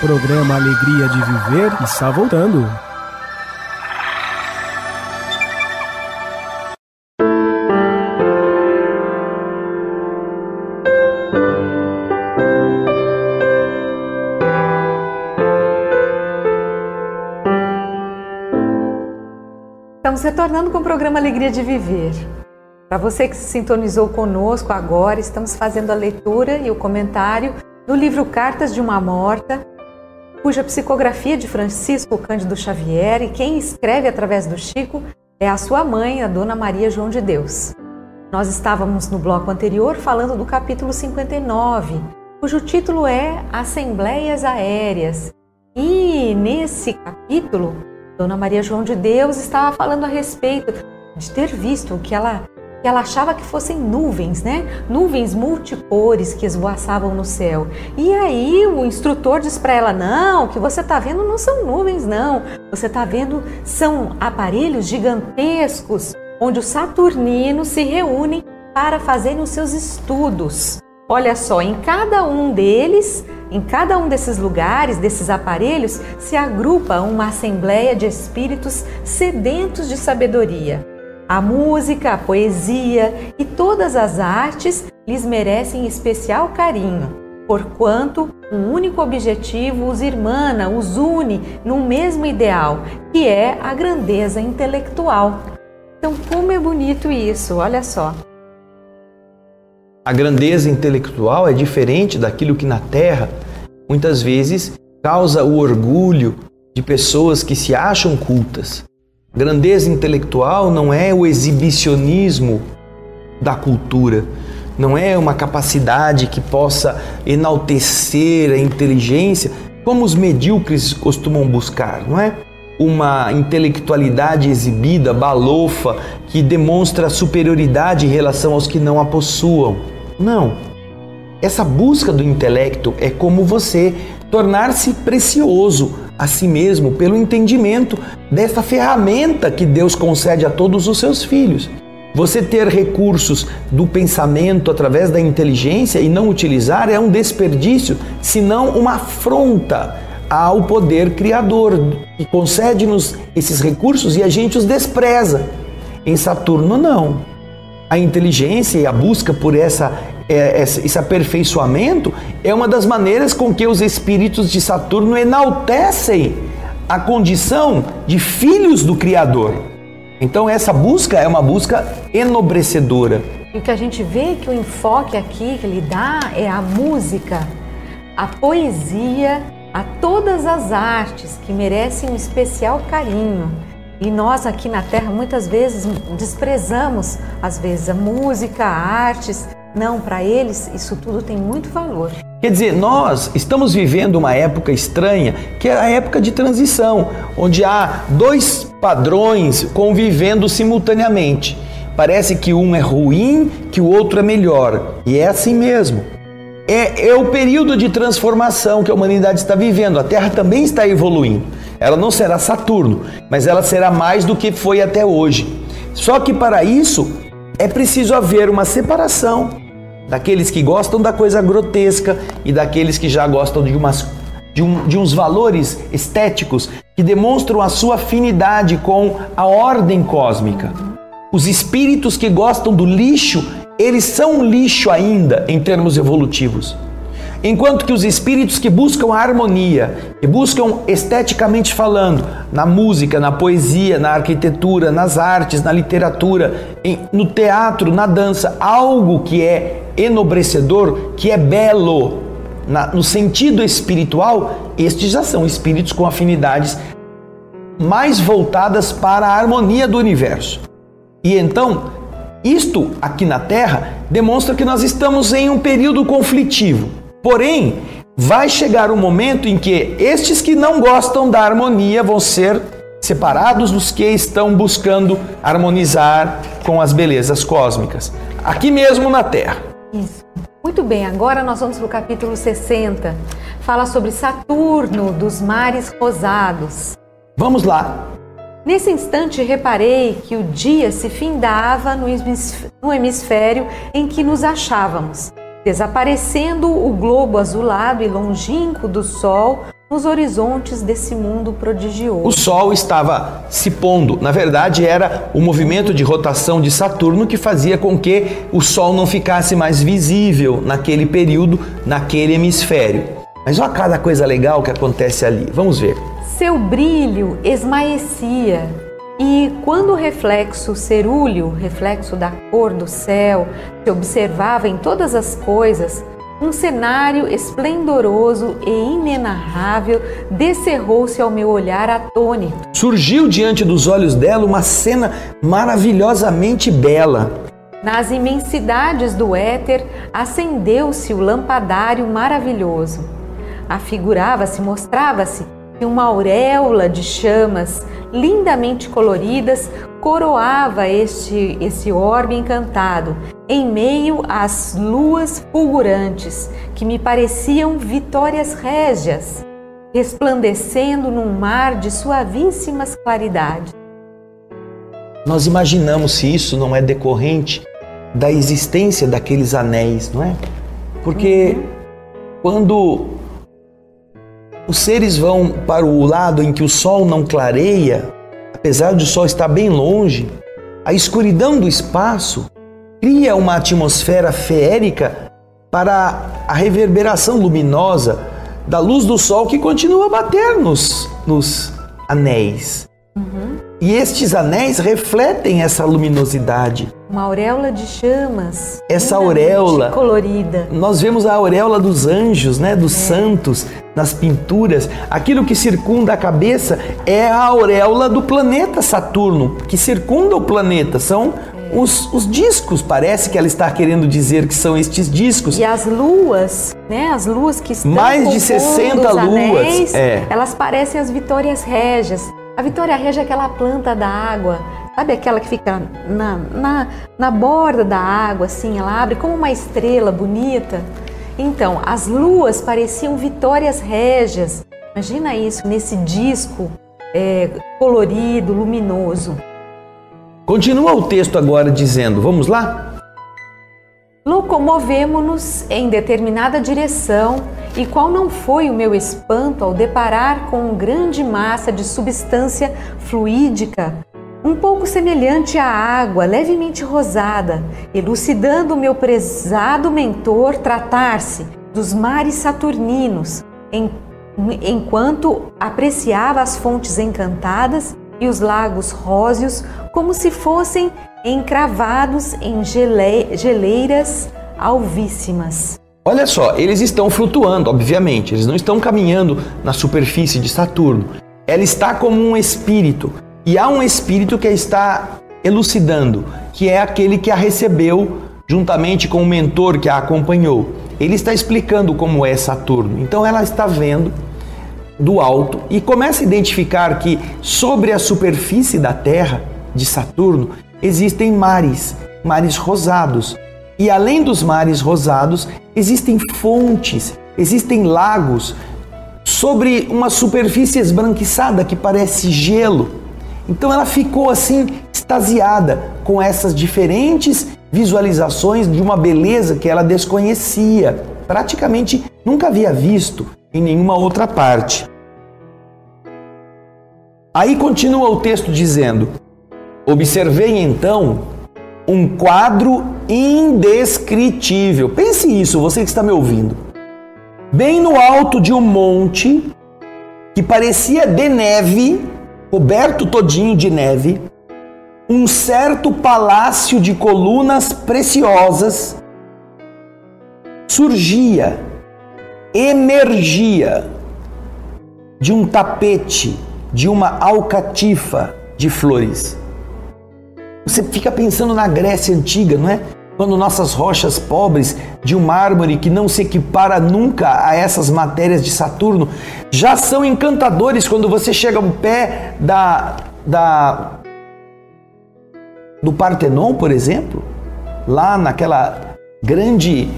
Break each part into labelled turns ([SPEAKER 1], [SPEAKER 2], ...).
[SPEAKER 1] Programa Alegria de Viver está voltando.
[SPEAKER 2] Estamos retornando com o programa Alegria de Viver. Para você que se sintonizou conosco agora, estamos fazendo a leitura e o comentário do livro Cartas de uma Morta, cuja psicografia de Francisco Cândido Xavier, e quem escreve através do Chico é a sua mãe, a Dona Maria João de Deus. Nós estávamos no bloco anterior falando do capítulo 59, cujo título é Assembleias Aéreas. E nesse capítulo, Dona Maria João de Deus estava falando a respeito de ter visto que ela achava que fossem nuvens, né? Nuvens multicores que esvoaçavam no céu. E aí o instrutor diz para ela, não, o que você está vendo não são nuvens, não. Você está vendo, são aparelhos gigantescos, onde os saturninos se reúnem para fazerem os seus estudos. Olha só, em cada um desses lugares, desses aparelhos, se agrupa uma assembleia de espíritos sedentos de sabedoria. A música, a poesia e todas as artes lhes merecem especial carinho, porquanto um único objetivo os irmana, os une num mesmo ideal, que é a grandeza intelectual. Então, como é bonito isso, olha só.
[SPEAKER 3] A grandeza intelectual é diferente daquilo que na Terra muitas vezes causa o orgulho de pessoas que se acham cultas. Grandeza intelectual não é o exibicionismo da cultura, não é uma capacidade que possa enaltecer a inteligência, como os medíocres costumam buscar, não é? Uma intelectualidade exibida, balofa, que demonstra superioridade em relação aos que não a possuam. Não. Essa busca do intelecto é como você tornar-se precioso a si mesmo pelo entendimento dessa ferramenta que Deus concede a todos os seus filhos. Você ter recursos do pensamento através da inteligência e não utilizar é um desperdício, senão uma afronta ao poder criador, que concede-nos esses recursos e a gente os despreza. Em Saturno, não. A inteligência e a busca por esse aperfeiçoamento é uma das maneiras com que os espíritos de Saturno enaltecem a condição de filhos do Criador. Então essa busca é uma busca enobrecedora.
[SPEAKER 2] E o que a gente vê que o enfoque aqui que ele dá é a música, a poesia, a todas as artes que merecem um especial carinho. E nós aqui na Terra muitas vezes desprezamos, às vezes, a música, a artes. Não, para eles isso tudo tem muito valor.
[SPEAKER 3] Quer dizer, nós estamos vivendo uma época estranha, que é a época de transição, onde há dois padrões convivendo simultaneamente. Parece que um é ruim, que o outro é melhor. E é assim mesmo. É o período de transformação que a humanidade está vivendo. A Terra também está evoluindo. Ela não será Saturno, mas ela será mais do que foi até hoje. Só que para isso é preciso haver uma separação daqueles que gostam da coisa grotesca e daqueles que já gostam de uns valores estéticos que demonstram a sua afinidade com a ordem cósmica. Os espíritos que gostam do lixo, eles são um lixo ainda em termos evolutivos. Enquanto que os espíritos que buscam a harmonia, que buscam esteticamente falando, na música, na poesia, na arquitetura, nas artes, na literatura, no teatro, na dança, algo que é enobrecedor, que é belo, no sentido espiritual, estes já são espíritos com afinidades mais voltadas para a harmonia do universo. E então, isto aqui na Terra demonstra que nós estamos em um período conflitivo. Porém, vai chegar um momento em que estes que não gostam da harmonia vão ser separados dos que estão buscando harmonizar com as belezas cósmicas. Aqui mesmo na Terra.
[SPEAKER 2] Isso. Muito bem, agora nós vamos para o capítulo 60. Fala sobre Saturno dos mares rosados.
[SPEAKER 3] Vamos lá.
[SPEAKER 2] Nesse instante reparei que o dia se findava no hemisfério em que nos achávamos, desaparecendo o globo azulado e longínquo do Sol nos horizontes desse mundo prodigioso.
[SPEAKER 3] O Sol estava se pondo. Na verdade, era o movimento de rotação de Saturno que fazia com que o Sol não ficasse mais visível naquele período, naquele hemisfério. Mas olha cada coisa legal que acontece ali. Vamos ver.
[SPEAKER 2] Seu brilho esmaecia, e quando o reflexo cerúleo, reflexo da cor do céu, se observava em todas as coisas, um cenário esplendoroso e inenarrável descerrou-se ao meu olhar atônito.
[SPEAKER 3] Surgiu diante dos olhos dela uma cena maravilhosamente bela.
[SPEAKER 2] Nas imensidades do éter acendeu-se o lampadário maravilhoso. Afigurava-se, mostrava-se que uma auréola de chamas lindamente coloridas coroava esse orbe encantado, em meio às luas fulgurantes, que me pareciam vitórias régias, resplandecendo num mar de suavíssimas claridades.
[SPEAKER 3] Nós imaginamos se isso não é decorrente da existência daqueles anéis, não é? Porque quando os seres vão para o lado em que o sol não clareia, apesar de o sol estar bem longe, a escuridão do espaço cria uma atmosfera feérica para a reverberação luminosa da luz do sol que continua a bater nos anéis. E estes anéis refletem essa luminosidade.
[SPEAKER 2] Uma auréola de chamas.
[SPEAKER 3] Essa auréola
[SPEAKER 2] colorida.
[SPEAKER 3] Nós vemos a auréola dos anjos, né, dos santos, nas pinturas. Aquilo que circunda a cabeça é a auréola do planeta Saturno, que circunda o planeta. São os discos, parece que ela está querendo dizer que são estes discos.
[SPEAKER 2] E as luas, né? As luas que estão
[SPEAKER 3] mais de 60 luas,
[SPEAKER 2] elas parecem as vitórias régias. A vitória régia é aquela planta da água, sabe aquela que fica na borda da água, assim, ela abre como uma estrela bonita. Então, as luas pareciam vitórias régias. Imagina isso, nesse disco colorido, luminoso.
[SPEAKER 3] Continua o texto agora dizendo, vamos lá?
[SPEAKER 2] Locomovemo-nos em determinada direção, e qual não foi o meu espanto ao deparar com uma grande massa de substância fluídica, um pouco semelhante à água, levemente rosada, elucidando o meu prezado mentor tratar-se dos mares saturninos, enquanto apreciava as fontes encantadas e os lagos róseos como se fossem encravados em geleiras alvíssimas.
[SPEAKER 3] Olha só, eles estão flutuando, obviamente, eles não estão caminhando na superfície de Saturno. Ela está como um espírito, e há um espírito que a está elucidando, que é aquele que a recebeu juntamente com o mentor que a acompanhou. Ele está explicando como é Saturno. Então ela está vendo do alto e começa a identificar que sobre a superfície da Terra, de Saturno, existem mares rosados. E além dos mares rosados, existem fontes, existem lagos sobre uma superfície esbranquiçada que parece gelo. Então ela ficou assim extasiada com essas diferentes visualizações de uma beleza que ela desconhecia, praticamente nunca havia visto em nenhuma outra parte. Aí continua o texto dizendo: observei então um quadro indescritível. Pense isso, você que está me ouvindo. Bem no alto de um monte que parecia de neve, coberto todinho de neve, um certo palácio de colunas preciosas surgia, emergia de um tapete, de uma alcatifa de flores. Você fica pensando na Grécia Antiga, não é? Quando nossas rochas pobres de um mármore que não se equipara nunca a essas matérias de Saturno já são encantadores quando você chega ao pé do Partenon, por exemplo, lá naquela grande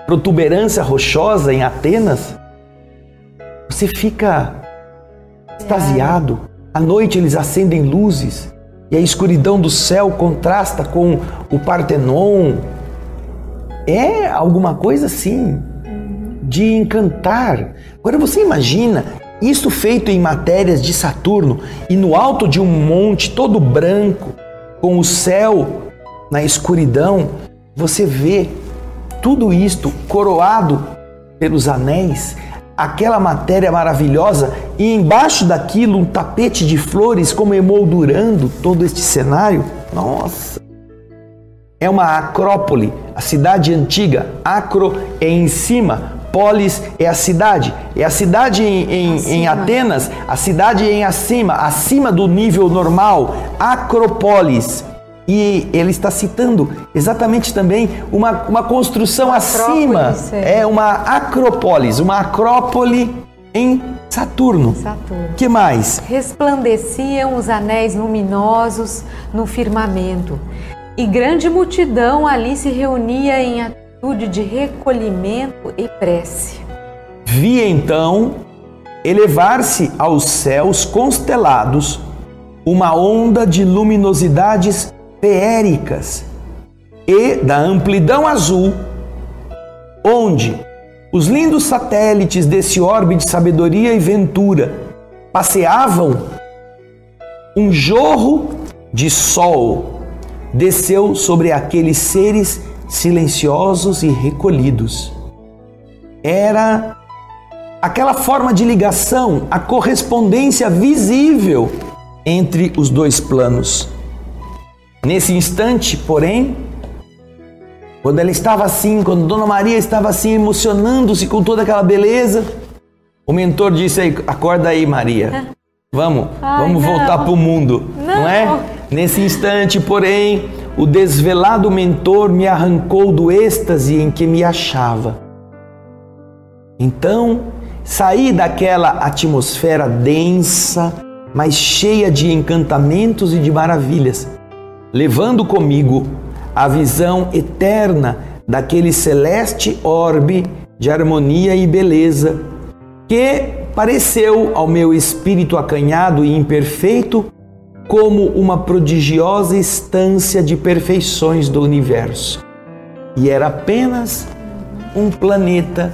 [SPEAKER 3] protuberância rochosa em Atenas. Você fica extasiado. À noite eles acendem luzes e a escuridão do céu contrasta com o Partenon. É alguma coisa assim de encantar. Agora você imagina isso feito em matérias de Saturno e no alto de um monte todo branco, com o céu na escuridão, você vê tudo isto coroado pelos anéis, aquela matéria maravilhosa, e embaixo daquilo um tapete de flores como emoldurando todo este cenário. Nossa! É uma acrópole, a cidade antiga. Acro é em cima, polis é a cidade. É a cidade em Atenas, a cidade em acima do nível normal, Acrópolis. E ele está citando exatamente também uma construção acima. É uma acrópolis, uma acrópole em Saturno. Que mais?
[SPEAKER 2] Resplandeciam os anéis luminosos no firmamento, e grande multidão ali se reunia em atitude de recolhimento e prece.
[SPEAKER 3] Vi então elevar-se aos céus constelados uma onda de luminosidades feéricas e da amplidão azul, onde os lindos satélites desse orbe de sabedoria e ventura passeavam. Um jorro de sol desceu sobre aqueles seres silenciosos e recolhidos. Era aquela forma de ligação, a correspondência visível entre os dois planos. Nesse instante, porém, quando ela estava assim, quando Dona Maria estava assim, emocionando-se com toda aquela beleza, o mentor disse aí, acorda aí, Maria, vamos voltar para o mundo, não é? Nesse instante, porém, o desvelado mentor me arrancou do êxtase em que me achava. Então, saí daquela atmosfera densa, mas cheia de encantamentos e de maravilhas, levando comigo a visão eterna daquele celeste orbe de harmonia e beleza, que pareceu ao meu espírito acanhado e imperfeito como uma prodigiosa estância de perfeições do universo. E era apenas um planeta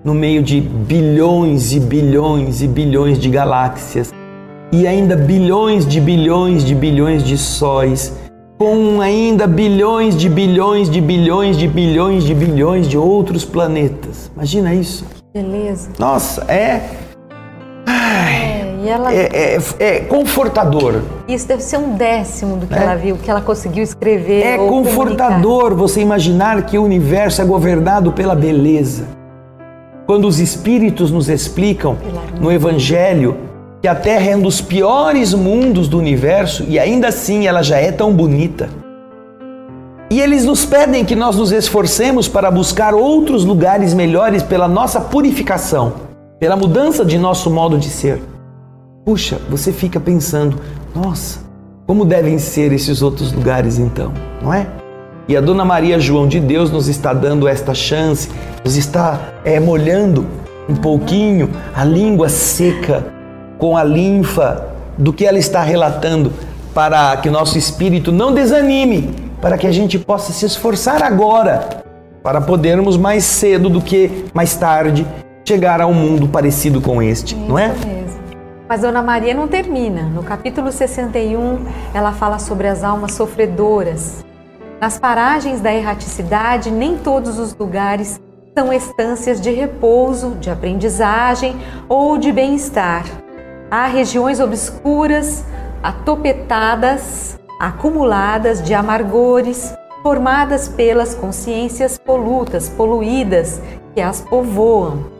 [SPEAKER 3] no meio de bilhões e bilhões e bilhões de galáxias, e ainda bilhões de bilhões de bilhões de sóis, com ainda bilhões de bilhões de bilhões de bilhões de bilhões de outros planetas. Imagina isso.
[SPEAKER 2] Que beleza.
[SPEAKER 3] Nossa, é confortador.
[SPEAKER 2] Isso deve ser 1/10 do que ela viu, que ela conseguiu escrever.
[SPEAKER 3] É confortador comunicar. Você imaginar que o universo é governado pela beleza. Quando os espíritos nos explicam no Evangelho que a Terra é um dos piores mundos do universo e ainda assim ela já é tão bonita. E eles nos pedem que nós nos esforcemos para buscar outros lugares melhores pela nossa purificação, pela mudança de nosso modo de ser. Puxa, você fica pensando, nossa, como devem ser esses outros lugares então, não é? E a Dona Maria João de Deus nos está dando esta chance, nos está molhando um pouquinho a língua seca com a linfa do que ela está relatando, para que nosso espírito não desanime, para que a gente possa se esforçar agora, para podermos mais cedo do que mais tarde chegar a um mundo parecido com este, não é?
[SPEAKER 2] Isso mesmo. Mas Dona Maria não termina. No capítulo 61, ela fala sobre as almas sofredoras. Nas paragens da erraticidade, nem todos os lugares são estâncias de repouso, de aprendizagem ou de bem-estar. Há regiões obscuras, atopetadas, acumuladas de amargores, formadas pelas consciências poluídas que as povoam.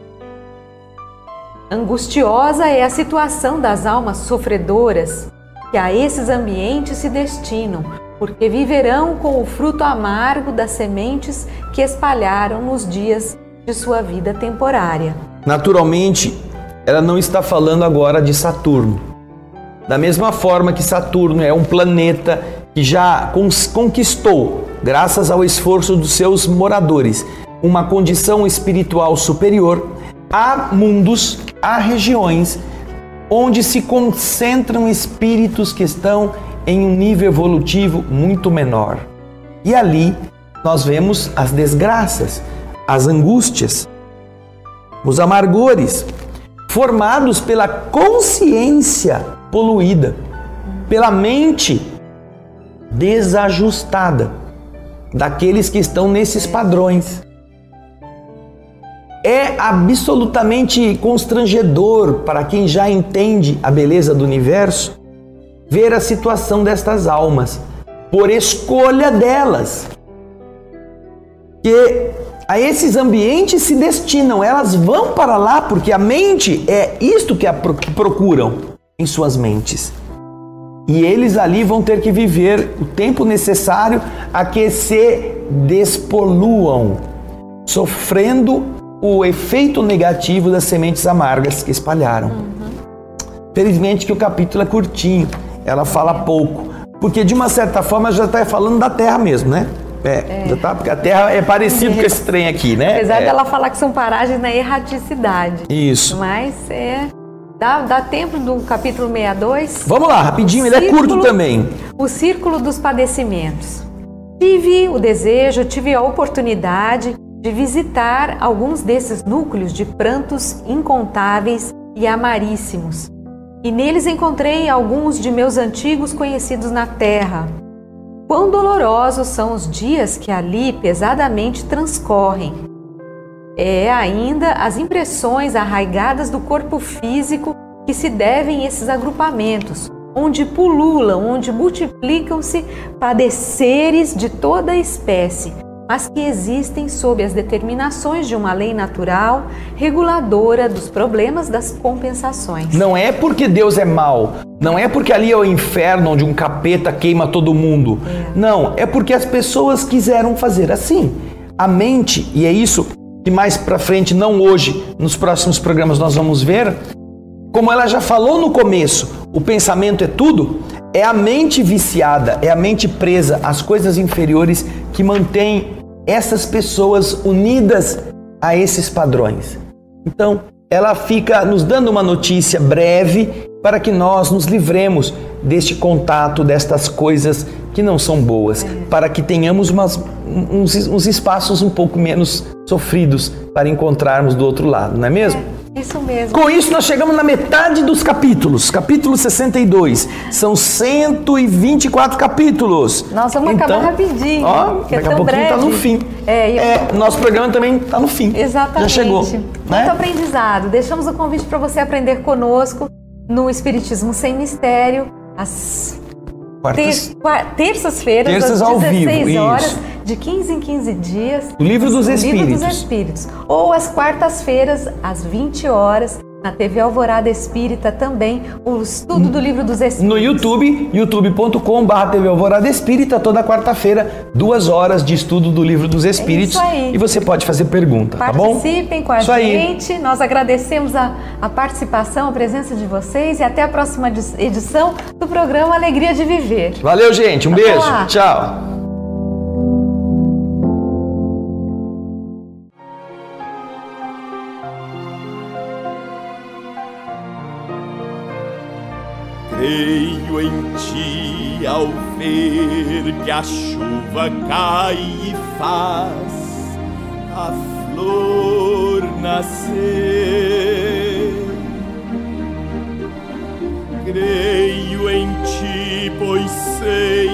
[SPEAKER 2] Angustiosa é a situação das almas sofredoras que a esses ambientes se destinam, porque viverão com o fruto amargo das sementes que espalharam nos dias de sua vida temporária.
[SPEAKER 3] Naturalmente, ela não está falando agora de Saturno. Da mesma forma que Saturno é um planeta que já conquistou, graças ao esforço dos seus moradores, uma condição espiritual superior, há mundos, há regiões onde se concentram espíritos que estão em um nível evolutivo muito menor. E ali nós vemos as desgraças, as angústias. os amargores, formados pela consciência poluída, pela mente desajustada daqueles que estão nesses padrões. É absolutamente constrangedor para quem já entende a beleza do universo ver a situação destas almas, por escolha delas, que a esses ambientes se destinam, elas vão para lá porque a mente é isto que procuram em suas mentes. E eles ali vão ter que viver o tempo necessário a que se despoluam, sofrendo o efeito negativo das sementes amargas que espalharam. Felizmente que o capítulo é curtinho, ela fala pouco, porque de uma certa forma já está falando da Terra mesmo, né? Já tá, porque a Terra é parecido com esse trem aqui, né?
[SPEAKER 2] Apesar dela falar que são paragens na erraticidade.
[SPEAKER 3] Isso.
[SPEAKER 2] Mas dá tempo do capítulo 62?
[SPEAKER 3] Vamos lá, rapidinho, ele é curto também.
[SPEAKER 2] O círculo dos padecimentos. Tive o desejo, tive a oportunidade de visitar alguns desses núcleos de prantos incontáveis e amaríssimos. E neles encontrei alguns de meus antigos conhecidos na terra. Quão dolorosos são os dias que ali pesadamente transcorrem. É ainda as impressões arraigadas do corpo físico que se devem a esses agrupamentos, onde pululam, onde multiplicam-se padeceres de toda a espécie, mas que existem sob as determinações de uma lei natural reguladora dos problemas das compensações.
[SPEAKER 3] Não é porque Deus é mau, não é porque ali é o inferno onde um capeta queima todo mundo. Não, é porque as pessoas quiseram fazer assim. A mente, e é isso que mais pra frente, não hoje, nos próximos programas nós vamos ver, como ela já falou no começo, o pensamento é tudo, é a mente viciada, é a mente presa às coisas inferiores que mantém essas pessoas unidas a esses padrões. Então, ela fica nos dando uma notícia breve para que nós nos livremos deste contato, destas coisas que não são boas, para que tenhamos uns espaços um pouco menos sofridos para encontrarmos do outro lado, não é mesmo?
[SPEAKER 2] Isso mesmo.
[SPEAKER 3] Com isso, nós chegamos na metade dos capítulos. Capítulo 62. São 124 capítulos.
[SPEAKER 2] Nós vamos acabar rapidinho.
[SPEAKER 3] Daqui a pouquinho
[SPEAKER 2] breve.
[SPEAKER 3] está no fim. Nosso programa também está no fim.
[SPEAKER 2] Exatamente.
[SPEAKER 3] Já chegou.
[SPEAKER 2] Muito aprendizado. Deixamos o convite para você aprender conosco no Espiritismo Sem Mistério, às terças-feiras, às 16 horas, de 15 em 15 dias.
[SPEAKER 3] O Livro dos Espíritos.
[SPEAKER 2] Ou às quartas-feiras, às 20 horas, na TV Alvorada Espírita também, o estudo do Livro dos Espíritos.
[SPEAKER 3] No YouTube, youtube.com/TV Alvorada Espírita, toda quarta-feira, 2 horas de estudo do Livro dos Espíritos.
[SPEAKER 2] É isso aí.
[SPEAKER 3] E você pode fazer pergunta, tá bom?
[SPEAKER 2] Participem com a gente. Nós agradecemos a participação, a presença de vocês e até a próxima edição do programa Alegria de Viver.
[SPEAKER 3] Valeu, gente. Um beijo. Tchau.
[SPEAKER 4] Creio em ti ao ver que a chuva cai e faz a flor nascer. Creio em ti, pois sei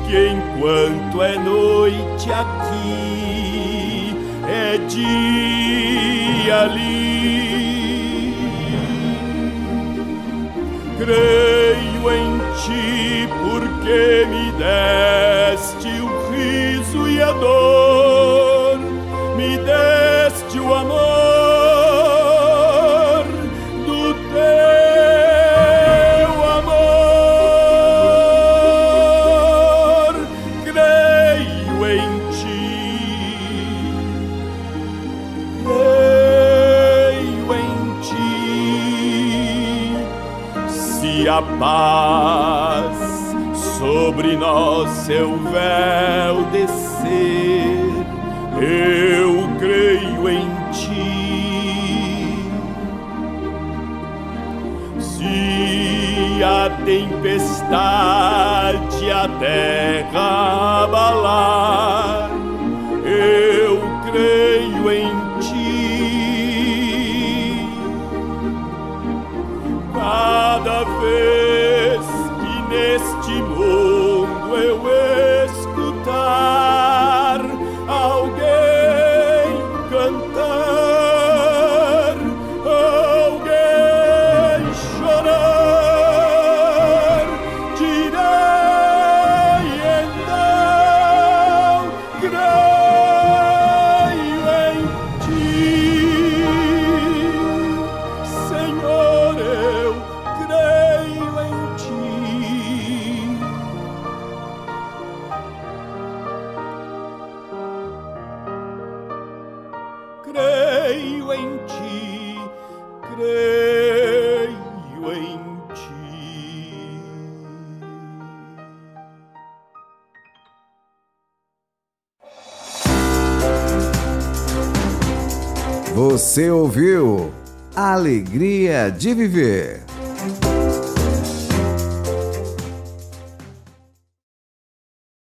[SPEAKER 4] que enquanto é noite aqui, é dia ali. Creio em ti porque me deste o riso e a dor, me deste o amor do teu amor. Creio em ti, creio em ti. Se a paz sobre nós seu véu descer, eu creio em ti. Se a tempestade a terra abalar, eu creio em ti. uma vez que neste mundo eu escutar alguém cantar, alguém chorar, direi então, creio em ti, Senhor, eu creio em ti. Creio em ti, creio em ti.
[SPEAKER 5] Você ouviu Alegria de Viver.